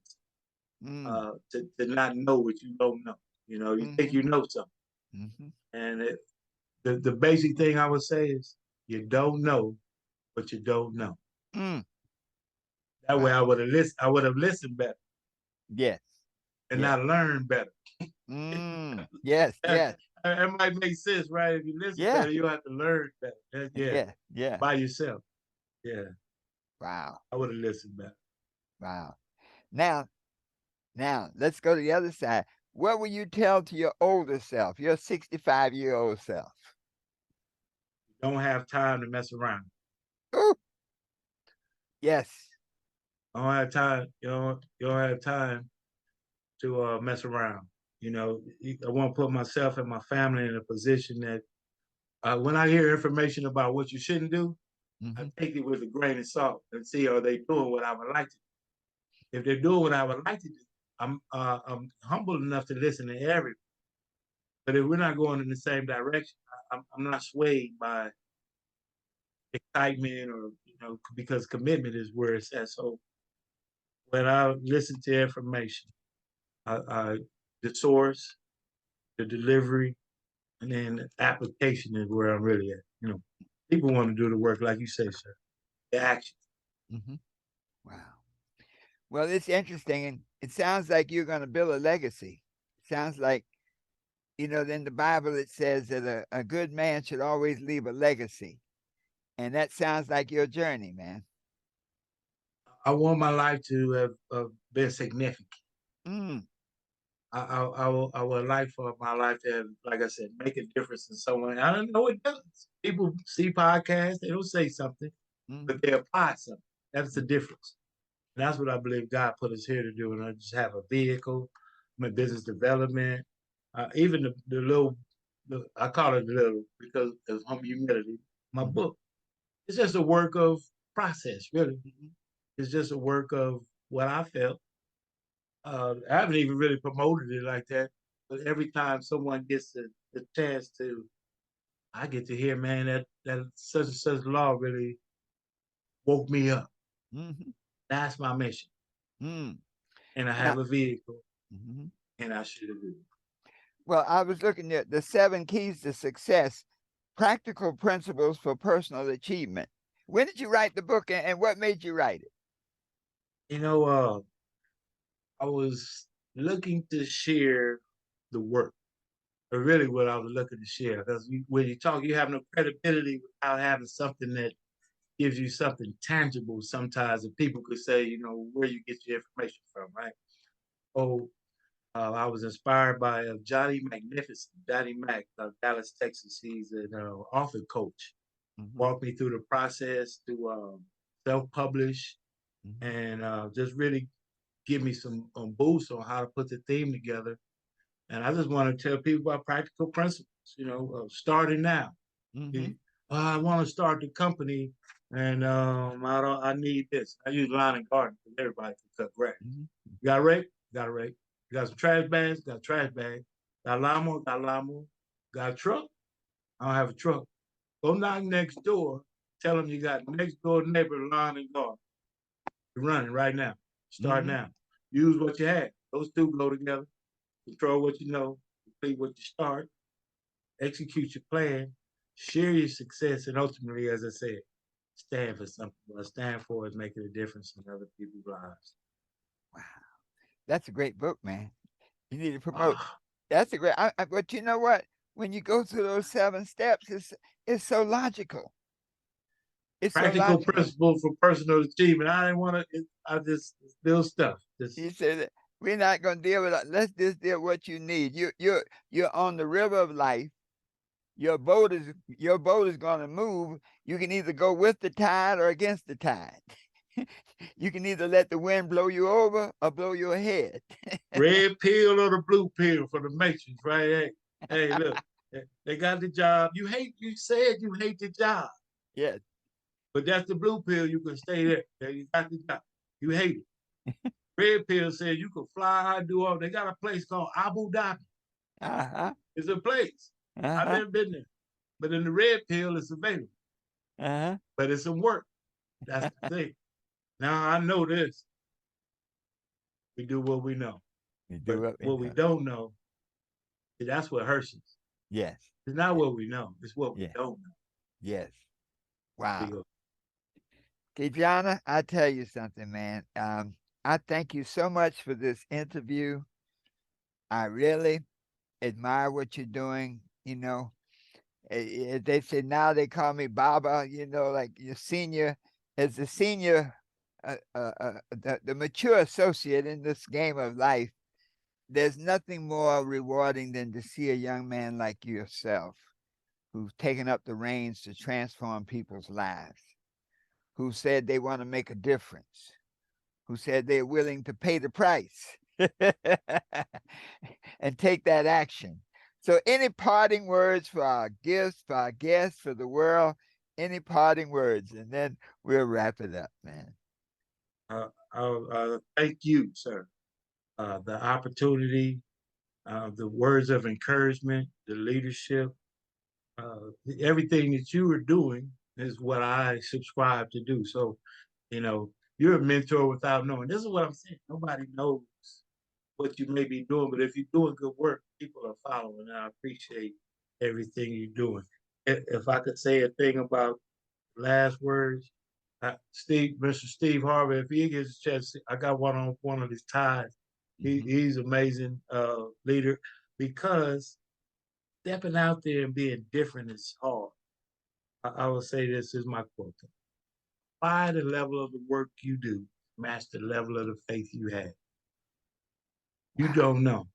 mm, to not know what you don't know. You know, you think mm-hmm, you know something, mm-hmm. and the basic thing I would say is you don't know what you don't know. Mm. That way, Wow. I would have listened better Yes. and Yes. not learned better. Mm. Yes. that, Yes. that might make sense, right? If you listen Yeah. better, you'll have to learn better. Yeah, Yeah. Yeah. by yourself. Yeah, Wow. I would have listened better. Wow. Now, let's go to the other side. What will you tell to your older self, your 65-year-old self? You don't have time to mess around. Ooh, yes. You don't have time. You don't have time to mess around. You know, I want to put myself and my family in a position that when I hear information about what you shouldn't do, I Mm-hmm. take it with a grain of salt and see, are they doing what I would like to do. If they're doing what I would like to do, I'm humble enough to listen to everyone. But if we're not going in the same direction, I'm not swayed by excitement, or because commitment is where it's at. So when I listen to information, I the source, the delivery, and then the application is where I'm really at. People want to do the work, like you say, sir. The action. Mm-hmm. Wow. Well, it's interesting, and it sounds like you're going to build a legacy. Sounds like, in the Bible it says that a good man should always leave a legacy. And that sounds like your journey, man. I want my life to have been significant. Mm, I would like for my life to have, like I said, make a difference in someone. I don't know it does. People see podcasts, they don't say something, mm, but they apply something. That's the mm, difference. And that's what I believe God put us here to do. And I just have a vehicle, my business development, even the little, I call it little because of humility. My mhm, book, it's just a work of process, really. mhm, It's just a work of what I felt. I haven't even really promoted it like that, but every time someone gets the chance to, I get to hear, man, that such and such law really woke me up. mhm, That's my mission, mm. and I Now, have a vehicle, mhm. and I should have it. Well, I was looking at the 7 keys to success, practical principles for personal achievement. When did you write the book, and what made you write it? You know, I was looking to share the work, but really what I was looking to share, because when you talk, you have no credibility without having something that gives you something tangible sometimes, and people could say, where you get your information from, right? Oh, I was inspired by Johnny Magnificent, Johnny Mac, Dallas, Texas. He's an author coach. Mhm, Walked me through the process to self-publish, mhm, and just really give me some boosts on how to put the theme together. And I just want to tell people about practical principles, starting now. mhm, I want to start the company, and I need this. I use lawn and garden because everybody can cut grass. mhm, You got a rake? Got a rake. You got some trash bags? Got a trash bag. Got a lawnmower? Got a lawnmower. Got a truck? I don't have a truck. Go knock next door. Tell them you got next door neighbor lawn and garden. You're running right now. Start Mm-hmm. now. Use what you have. Those two go together. Control what you know. Complete what you start. Execute your plan. Share your success, and ultimately, as I said, stand for something. What I stand for is making a difference in other people's lives. Wow. That's a great book, man. You need to promote. Ah, That's a great. But you know what? When you go through those 7 steps, it's so logical. It's so practical logical. principles for personal achievement. I didn't want to. I just build stuff. Just He said that we're not going to deal with it. Let's just deal with what you need. You're on the river of life. Your boat is going to move. You can either go with the tide or against the tide. You can either let the wind blow you over or blow you ahead. red pill or the blue pill for the matrix, right? Hey, look, they got the job. You hate. You said you hate the job, Yes. but that's the blue pill. You can stay there. You got the job. You hate it. Red pill says you can fly, do all. They got a place called Abu Dhabi. Uh-huh. It's a place. I've Uh-huh. never been there, but in the red pill, it's available. Uh-huh. But it's some work. That's the thing. Now I know this. We do what we know, You do but what we what we know. don't know, that's what hurts us. Yes. It's not what we know. It's what we Yeah. don't know. Yes. We Wow. go, KeJohnna, I tell you something, man. I thank you so much for this interview. I really admire what you're doing. They say now they call me Baba. Like your senior, as the senior, the mature associate in this game of life. There's nothing more rewarding than to see a young man like yourself who's taken up the reins to transform people's lives, who said they want to make a difference, who said they're willing to pay the price and take that action. So, any parting words for our gifts, for our guests, for the world? Any parting words? And then we'll wrap it up, man. thank you, sir. The opportunity, the words of encouragement, the leadership, everything that you are doing is what I subscribe to do. So, you know, you're a mentor without knowing. This is what I'm saying. Nobody knows what you may be doing, but if you're doing good work, people are following. And I appreciate everything you're doing. If I could say a thing about last words, Mr. Steve Harvey, if he gets a chance, I got one on one of his ties. Mm-hmm. He's amazing leader because stepping out there and being different is hard. I will say this is my quote. Apply the level of the work you do, match the level of the faith you have. You Wow. don't know.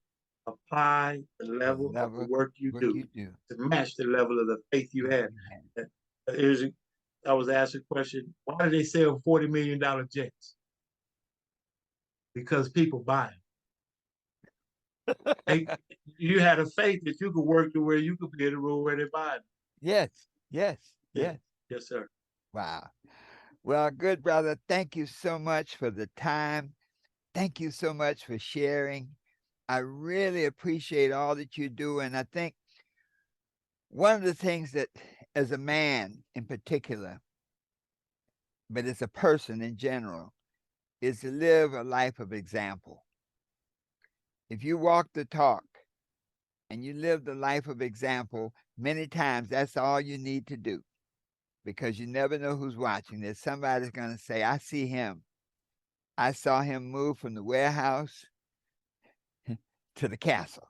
Apply the The level of the level work you work do you do. to match the level of the faith you have. Here's I was asked a question, why do they sell $40 million jets? Because people buy them. They, you had a faith that you could work to where you could be in the room where they buy them. Yes, yes, Yeah. yes. Yes, sir. Wow. Well, good brother, thank you so much for the time. Thank you so much for sharing. I really appreciate all that you do. And I think one of the things that, as a man in particular, but as a person in general, is to live a life of example. If you walk the talk and you live the life of example, many times that's all you need to do because you never know who's watching. There's somebody's going to say, I see him. I saw him move from the warehouse to the castle.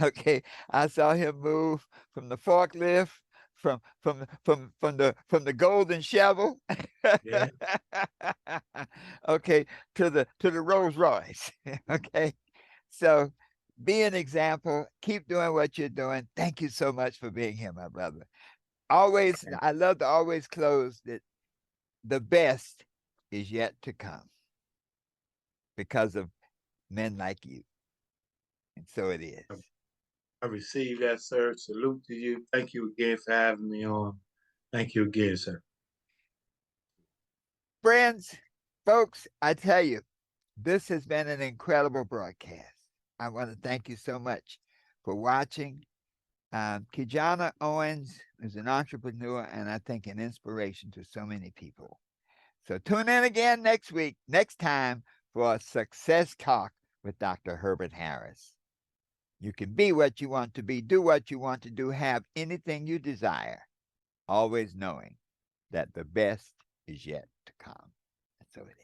Okay, I saw him move from the forklift, from the golden shovel, Yeah. okay, to the Rolls Royce. Okay, so be an example. Keep doing what you're doing. Thank you so much for being here, my brother. Always, I love to always close that the best is yet to come because of men like you, and so it is. I received that, sir. Salute to you. Thank you again for having me on. Thank you again, sir. Friends, folks, I tell you, this has been an incredible broadcast. I want to thank you so much for watching. KeJohnna Owens is an entrepreneur and I think an inspiration to so many people. So tune in again next time for a Success Talk with Dr. Herbert Harris. You can be what you want to be, do what you want to do, have anything you desire, always knowing that the best is yet to come. And so it is.